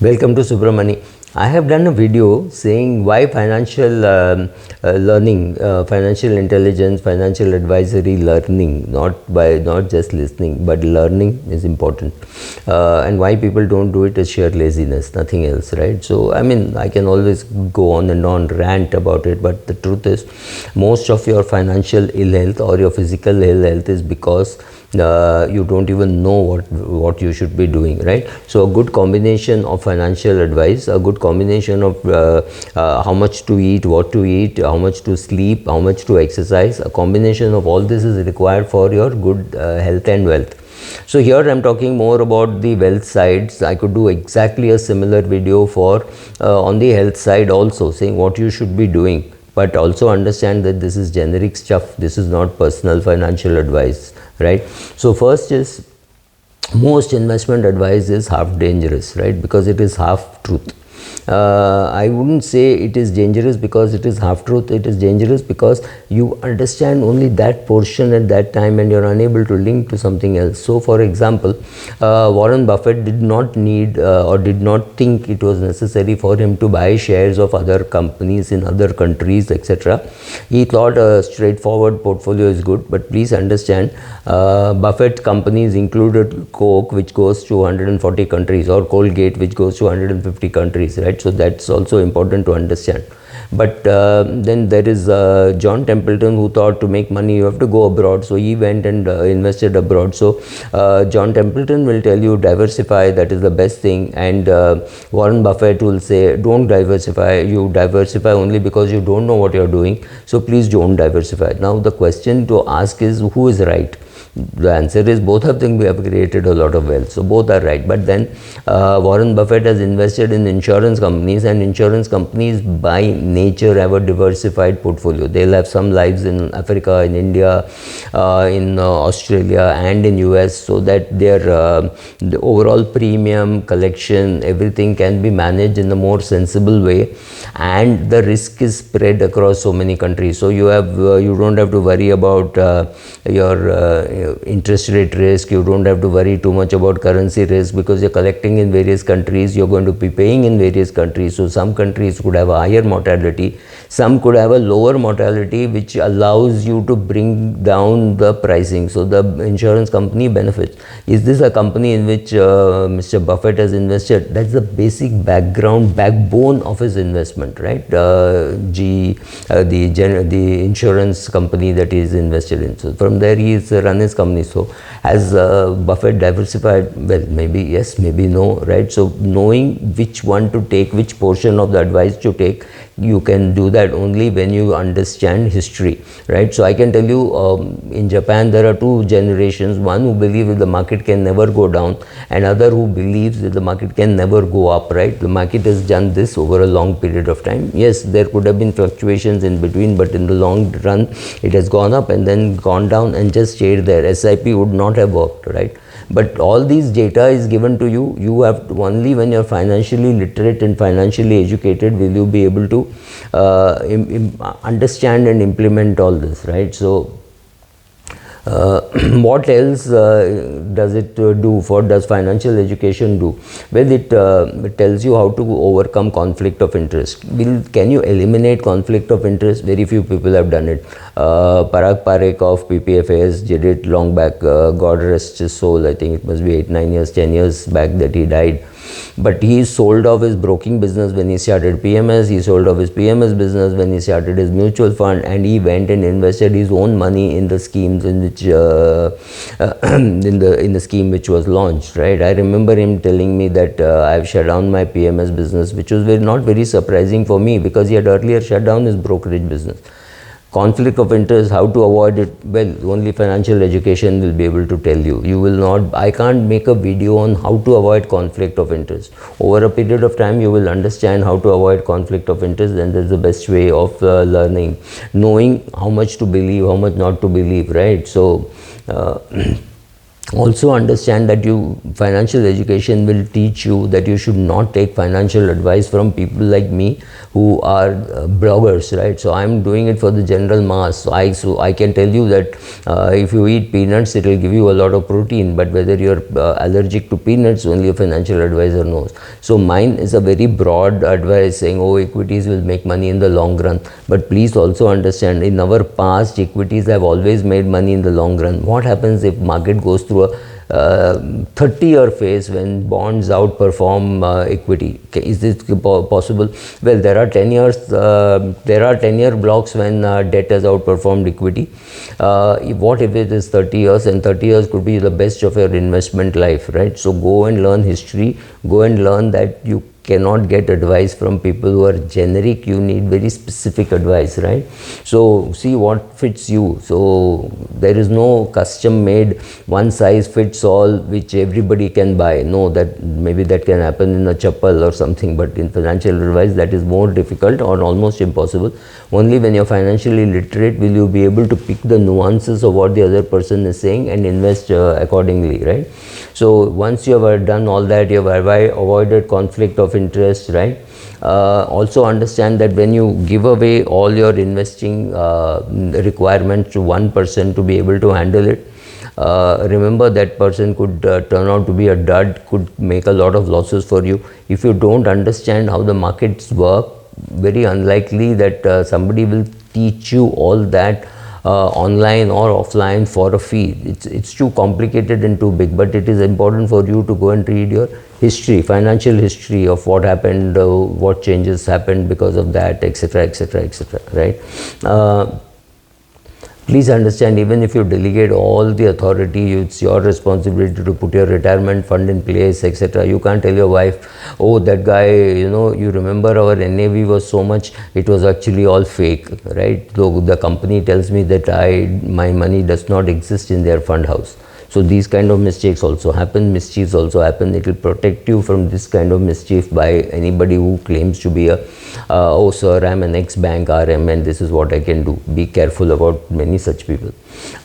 Welcome to Subramani. I have done a video saying why financial learning, financial intelligence, financial advisory learning, not just listening, but learning is important, and why people don't do it is sheer laziness, nothing else, right? So, I mean, I can always go on and on, rant about it, but the truth is, most of your financial ill health or your physical ill health is because you don't even know what you should be doing, right? So a good combination of financial advice, a good combination of how much to eat, what to eat, how much to sleep, how much to exercise, a combination of all this is required for your good health and wealth. So here I'm talking more about the wealth sides. I could do exactly a similar video for on the health side also, saying what you should be doing, but also understand that this is generic stuff, this is not personal financial advice, right? So first is, most investment advice is half dangerous, right? Because it is half truth. I wouldn't say it is dangerous because it is half truth. It is dangerous because you understand only that portion at that time and you're unable to link to something else. So for example, Warren Buffett did not need or did not think it was necessary for him to buy shares of other companies in other countries, etc. He thought a straightforward portfolio is good, but please understand, Buffett companies included Coke, which goes to 140 countries, or Colgate, which goes to 150 countries, right? So that's also important to understand. But then there is John Templeton, who thought to make money you have to go abroad, so he went and invested abroad. So John Templeton will tell you diversify, that is the best thing, and Warren Buffett will say don't diversify, you diversify only because you don't know what you're doing, so please don't diversify. Now the question to ask is, who is right? The answer is both of them. We have created a lot of wealth, so both are right. But then Warren Buffett has invested in insurance companies, and insurance companies by nature have a diversified portfolio. They'll have some lives in Africa, in India, in Australia and in US, so that their the overall premium collection, everything can be managed in a more sensible way, and the risk is spread across so many countries. So you have you don't have to worry about your interest rate risk, you don't have to worry too much about currency risk, because you're collecting in various countries, you're going to be paying in various countries. So some countries could have a higher mortality, some could have a lower mortality, which allows you to bring down the pricing. So the insurance company benefits. Is this a company in which Mr. Buffett has invested? That's the basic backbone of his investment, right? The insurance company that he is invested in. So from there he is run his company. So has Buffett diversified? Well, maybe yes, maybe no, right? So knowing which one to take, which portion of the advice to take, you can do that only when you understand history, right? So I can tell you, in Japan there are two generations, one who believes that the market can never go down, and other who believes that the market can never go up, right? The market has done this over a long period of time. Yes, there could have been fluctuations in between, but in the long run it has gone up and then gone down and just stayed there. SIP would not have worked, right? But all these data is given to you. You have to, only when you're financially literate and financially educated will you be able to understand and implement all this, right? So what else does it do? Does financial education do? Well, it tells you how to overcome conflict of interest. Can you eliminate conflict of interest? Very few people have done it. Parag Parekh of PPFAS did it long back. God rest his soul. I think it must be 8, 9 years, 10 years back that he died. But he sold off his broking business when he started PMS. He sold off his PMS business when he started his mutual fund, and he went and invested his own money in the schemes in which in the scheme which was launched, right? I remember him telling me that I've shut down my PMS business, which was not very surprising for me, because he had earlier shut down his brokerage business. Conflict of interest, how to avoid it? Well, only financial education will be able to tell you. You will not, I can't make a video on how to avoid conflict of interest. Over a period of time, you will understand how to avoid conflict of interest, and that's the best way of learning. Knowing how much to believe, how much not to believe, right? So, Also understand that financial education will teach you that you should not take financial advice from people like me who are bloggers, right? So I'm doing it for the general mass. So I can tell you that if you eat peanuts, it will give you a lot of protein, but whether you're allergic to peanuts, only a financial advisor knows. So mine is a very broad advice saying, oh, equities will make money in the long run. But please also understand, in our past, equities have always made money in the long run. What happens if market goes through a 30-year phase when bonds outperform equity? Is this possible? Well, there are 10 years, there are 10-year blocks when debt has outperformed equity. What if it is 30 years? And 30 years could be the best of your investment life, right? So go and learn history, go and learn that you cannot get advice from people who are generic. You need very specific advice, right? So see what fits you. So there is no custom made one size fits all which everybody can buy. No, that maybe that can happen in a chappal or something, but in financial advice that is more difficult or almost impossible. Only when you're financially literate will you be able to pick the nuances of what the other person is saying and invest accordingly, right? So once you have done all that, you have avoided conflict of interest, right? Also understand that when you give away all your investing requirements to one person to be able to handle it, remember that person could turn out to be a dud, could make a lot of losses for you. If you don't understand how the markets work, very unlikely that somebody will teach you all that online or offline for a fee. It's too complicated and too big, but it is important for you to go and read your history, financial history of what happened, what changes happened because of that, etc., etc., etc., right? Please understand, even if you delegate all the authority, it's your responsibility to put your retirement fund in place, etc. You can't tell your wife, oh, that guy, you remember our NAV was so much, it was actually all fake, right? So the company tells me that my money does not exist in their fund house. So these kind of mistakes also happen, mischiefs also happen. It will protect you from this kind of mischief by anybody who claims to be oh sir, I'm an ex-bank RM and this is what I can do. Be careful about many such people.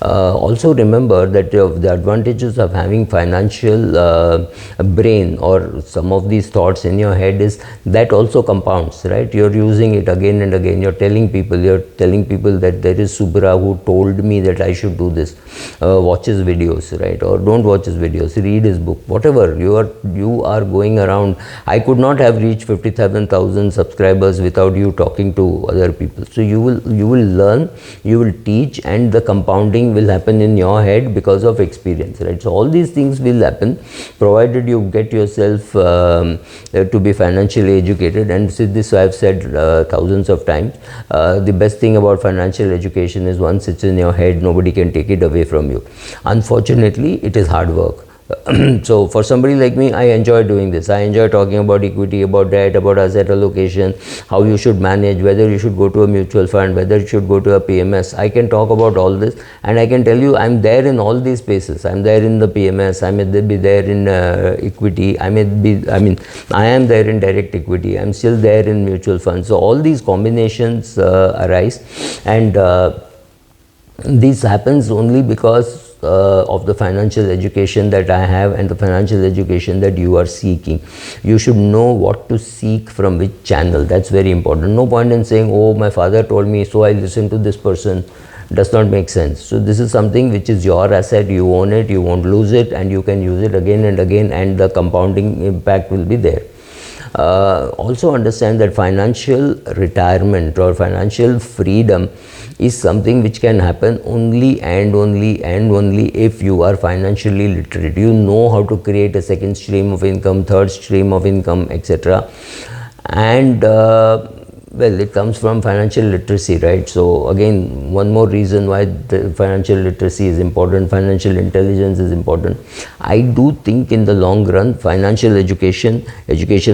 Also remember that the advantages of having financial brain or some of these thoughts in your head is that also compounds, right? You're using it again and again. You're telling people that there is Subra who told me that I should do this. Watch his videos, right? Or don't watch his videos, read his book, whatever. You are going around. I could not have reached 57,000 subscribers without you talking to other people. So you will learn, you will teach, and the compounding will happen in your head because of experience, right? So all these things will happen provided you get yourself to be financially educated. And this I have said thousands of times. The best thing about financial education is once it's in your head, nobody can take it away from you. Unfortunately, it is hard work. So for somebody like me, I enjoy doing this. I enjoy talking about equity, about debt, about asset allocation, how you should manage, whether you should go to a mutual fund, whether you should go to a PMS. I can talk about all this, and I can tell you I'm there in all these spaces. I'm there in the PMS, I may be there in equity, I am there in direct equity, I'm still there in mutual funds. So all these combinations arise, and this happens only because of the financial education that I have and the financial education that you are seeking. You should know what to seek from which channel. That's very important. No point in saying, oh, my father told me, so I listen to this person. Does not make sense. So this is something which is your asset. You own it, you won't lose it, and you can use it again and again, and the compounding impact will be there. Also understand that financial retirement or financial freedom is something which can happen only and only if you are financially literate. You know how to create a second stream of income, third stream of income, etc. And well, it comes from financial literacy, right? So again, one more reason why the financial literacy is important, financial intelligence is important. I do think in the long run, financial education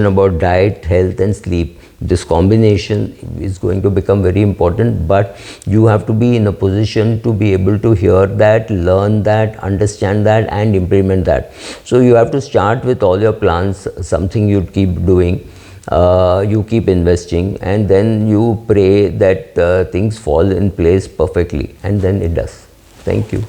about diet, health and sleep, this combination is going to become very important, but you have to be in a position to be able to hear that, learn that, understand that and implement that. So you have to start with all your plans, something you keep doing. You keep investing, and then you pray that things fall in place perfectly, and then it does. Thank you.